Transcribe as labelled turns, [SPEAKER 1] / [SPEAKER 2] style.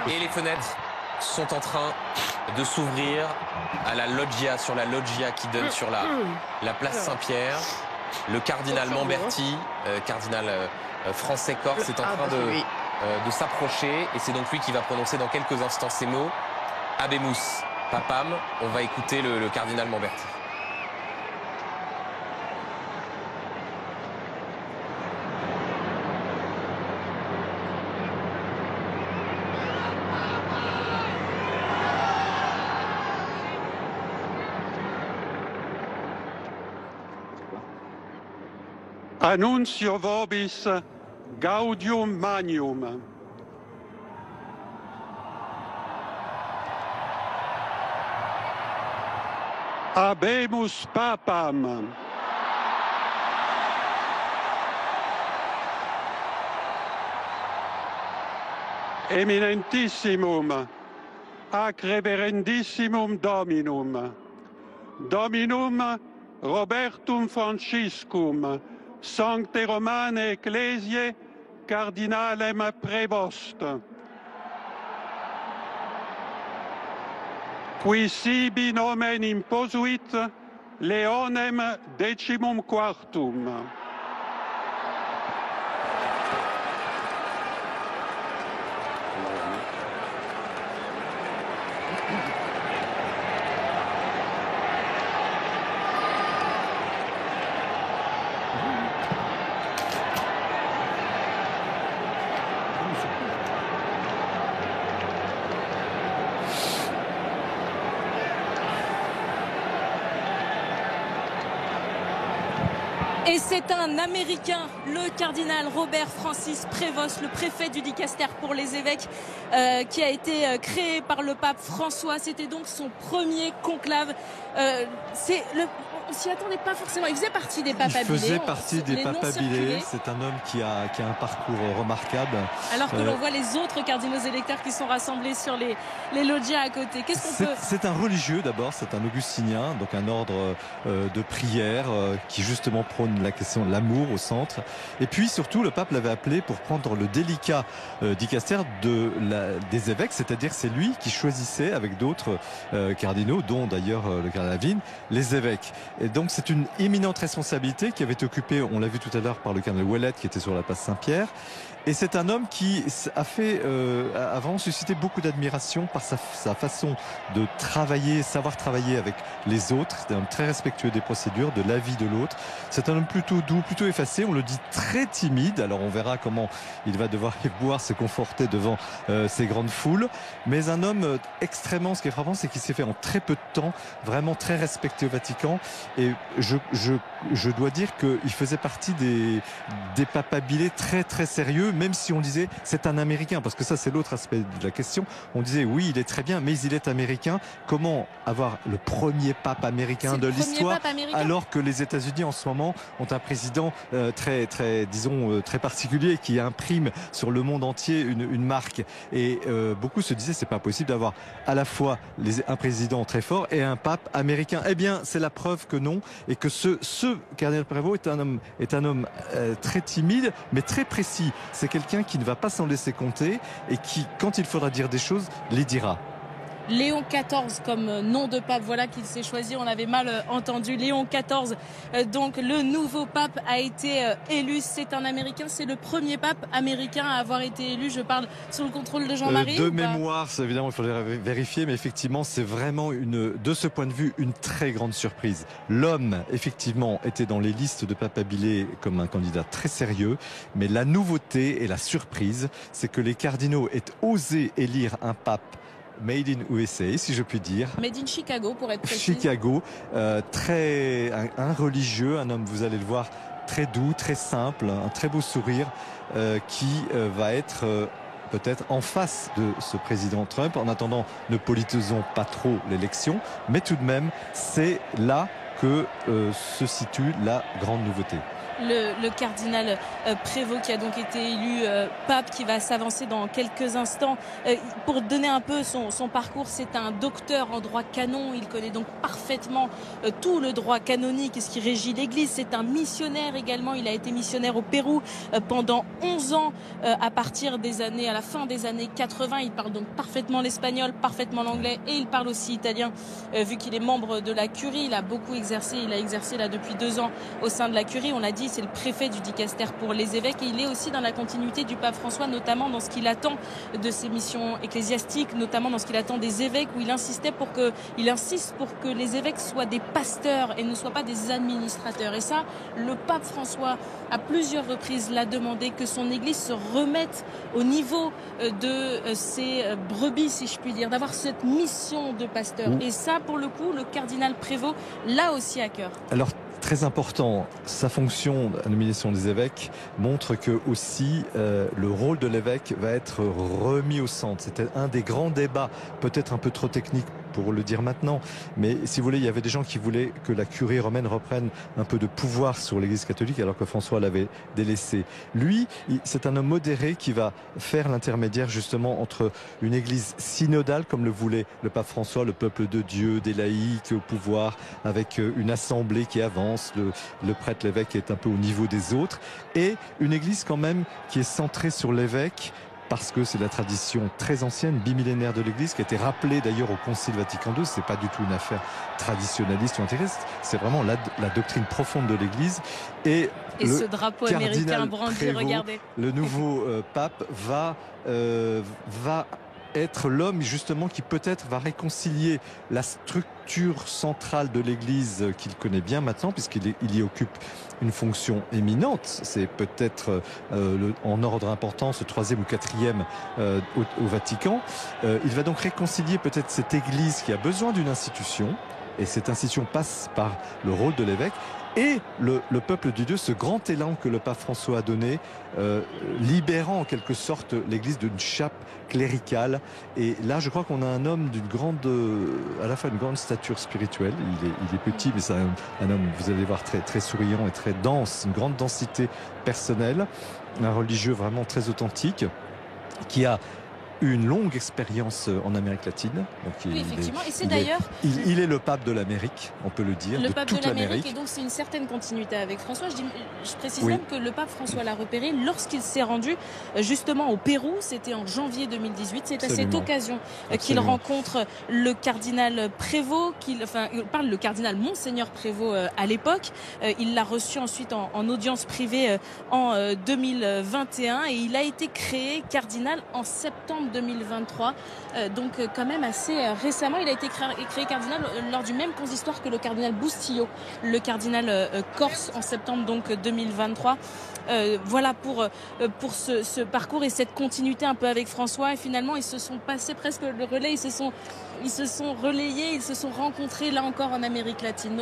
[SPEAKER 1] Et les fenêtres sont en train de s'ouvrir à la loggia, sur la loggia qui donne sur la place Saint-Pierre. Le cardinal Mamberti, cardinal français corse, est en train de s'approcher. Et c'est donc lui qui va prononcer dans quelques instants ces mots. Habemus Papam. On va écouter le cardinal Mamberti.
[SPEAKER 2] Annuncio vobis gaudium magnum. Habemus Papam. Eminentissimum, ac reverendissimum Dominum, Dominum Robertum Franciscum, Sancte Romane Ecclesiae Cardinalem Prevost, qui sibi nomen imposuit Leonem XIV.
[SPEAKER 3] Et c'est un Américain, le cardinal Robert Francis Prévost, le préfet du Dicaster pour les évêques, qui a été créé par le pape François. C'était donc son premier conclave. On s'y attendait pas forcément. Il faisait partie des papes habilés.
[SPEAKER 4] Il faisait partie des papes habilés. C'est un homme qui a un parcours remarquable.
[SPEAKER 3] Alors que l'on voit les autres cardinaux électeurs qui sont rassemblés sur les loggias à côté. Qu'est-ce qu'on peut...
[SPEAKER 4] C'est un religieux d'abord, c'est un augustinien, donc un ordre de prière qui justement prône la question de l'amour au centre. Et puis surtout, le pape l'avait appelé pour prendre le délicat dicaster des évêques, c'est-à-dire c'est lui qui choisissait avec d'autres cardinaux, dont d'ailleurs le cardinal Lavigne, les évêques. Et donc c'est une éminente responsabilité qui avait été occupée, on l'a vu tout à l'heure, par le cardinal Ouellet qui était sur la place Saint-Pierre. Et c'est un homme qui a vraiment suscité beaucoup d'admiration par sa façon de travailler, savoir travailler avec les autres. C'est un homme très respectueux des procédures, de l'avis de l'autre. C'est un homme plutôt doux, plutôt effacé. On le dit très timide. Alors on verra comment il va devoir se conforter devant ces grandes foules. Mais un homme extrêmement, ce qui est frappant, c'est qu'il s'est fait en très peu de temps vraiment très respecté au Vatican. Et je dois dire qu'il faisait partie des papes habilés très très sérieux. Même si on disait c'est un Américain, parce que ça c'est l'autre aspect de la question, on disait oui il est très bien mais il est américain. Comment avoir le premier pape américain de l'histoire alors que les États-Unis en ce moment ont un président très particulier qui imprime sur le monde entier une marque, et beaucoup se disaient c'est pas possible d'avoir à la fois un président très fort et un pape américain. Eh bien c'est la preuve que non, et que ce cardinal Prévost est un homme très timide mais très précis. C'est quelqu'un qui ne va pas s'en laisser compter et qui, quand il faudra dire des choses, les dira.
[SPEAKER 3] Léon XIV comme nom de pape, voilà qu'il s'est choisi, on avait mal entendu. Léon XIV, donc le nouveau pape, a été élu. C'est un Américain, c'est le premier pape américain à avoir été élu. Je parle sous le contrôle de Jean-Marie.
[SPEAKER 4] De mémoire, évidemment, il faudrait vérifier, mais effectivement, c'est vraiment de ce point de vue, une très grande surprise. L'homme, effectivement, était dans les listes de papes habilés comme un candidat très sérieux, mais la nouveauté et la surprise, c'est que les cardinaux aient osé élire un pape Made in USA, si je puis dire.
[SPEAKER 3] Made in Chicago, pour être précis.
[SPEAKER 4] Chicago, un religieux, un homme, vous allez le voir, très doux, très simple, un très beau sourire, qui va être peut-être en face de ce président Trump. En attendant, ne politisons pas trop l'élection, mais tout de même, c'est là que se situe la grande nouveauté.
[SPEAKER 3] le cardinal Prévost qui a donc été élu pape, qui va s'avancer dans quelques instants. Pour donner un peu son parcours, c'est un docteur en droit canon. Il connaît donc parfaitement tout le droit canonique et ce qui régit l'Église. C'est un missionnaire également. Il a été missionnaire au Pérou pendant 11 ans à la fin des années 80. Il parle donc parfaitement l'espagnol, parfaitement l'anglais et il parle aussi italien vu qu'il est membre de la curie. Il a beaucoup exercé. Il a exercé là depuis 2 ans au sein de la curie. On l'a dit, c'est le préfet du dicaster pour les évêques et il est aussi dans la continuité du pape François, notamment dans ce qu'il attend de ses missions ecclésiastiques, notamment dans ce qu'il attend des évêques, où il insiste pour que les évêques soient des pasteurs et ne soient pas des administrateurs. Et ça, le pape François, à plusieurs reprises, l'a demandé, que son Église se remette au niveau de ses brebis, si je puis dire, d'avoir cette mission de pasteur. Et ça, pour le coup, le cardinal Prévost l'a aussi à cœur.
[SPEAKER 4] Alors, très important, sa fonction à nomination des évêques montre que aussi le rôle de l'évêque va être remis au centre. C'était un des grands débats, peut-être un peu trop technique pour le dire maintenant, mais si vous voulez, il y avait des gens qui voulaient que la curie romaine reprenne un peu de pouvoir sur l'Église catholique alors que François l'avait délaissé. Lui, c'est un homme modéré qui va faire l'intermédiaire justement entre une Église synodale, comme le voulait le pape François, le peuple de Dieu, des laïcs au pouvoir, avec une assemblée qui avance, le prêtre, l'évêque est un peu au niveau des autres, et une Église quand même qui est centrée sur l'évêque, parce que c'est la tradition très ancienne, bimillénaire de l'Église, qui a été rappelée d'ailleurs au Concile Vatican II. C'est pas du tout une affaire traditionnaliste ou intégriste, c'est vraiment la doctrine profonde de l'Église. Et
[SPEAKER 3] ce drapeau américain brandi, regardez.
[SPEAKER 4] Le nouveau pape va être l'homme justement qui peut-être va réconcilier la structure centrale de l'Église qu'il connaît bien maintenant, puisqu'il y occupe une fonction éminente. C'est peut-être en ordre d'importance le 3e ou 4e au Vatican. Il va donc réconcilier peut-être cette Église qui a besoin d'une institution, et cette institution passe par le rôle de l'évêque, et le peuple de Dieu, ce grand élan que le pape François a donné, libérant en quelque sorte l'Église d'une chape cléricale. Et là, je crois qu'on a un homme d'une grande, à la fois une grande stature spirituelle. Il est petit, mais c'est un homme, vous allez voir, très, très souriant et très dense, une grande densité personnelle, un religieux vraiment très authentique, qui a une longue expérience en Amérique latine. Donc
[SPEAKER 3] oui, effectivement. Et c'est d'ailleurs...
[SPEAKER 4] Il est le pape de l'Amérique, on peut le dire.
[SPEAKER 3] Le pape de l'Amérique, et donc c'est une certaine continuité avec François. Je précise même que le pape François l'a repéré lorsqu'il s'est rendu justement au Pérou. C'était en janvier 2018. C'est à cette occasion qu'il rencontre le cardinal Prévost, le cardinal Monseigneur Prévost à l'époque. Il l'a reçu ensuite en audience privée en 2021 et il a été créé cardinal en septembre 2023, donc quand même assez récemment. Il a été créé cardinal lors du même consistoire que le cardinal Bustillo, le cardinal corse, en septembre donc 2023. Voilà pour ce parcours et cette continuité un peu avec François. Et finalement, ils se sont passés presque le relais, ils se sont relayés, ils se sont rencontrés là encore en Amérique latine. Donc,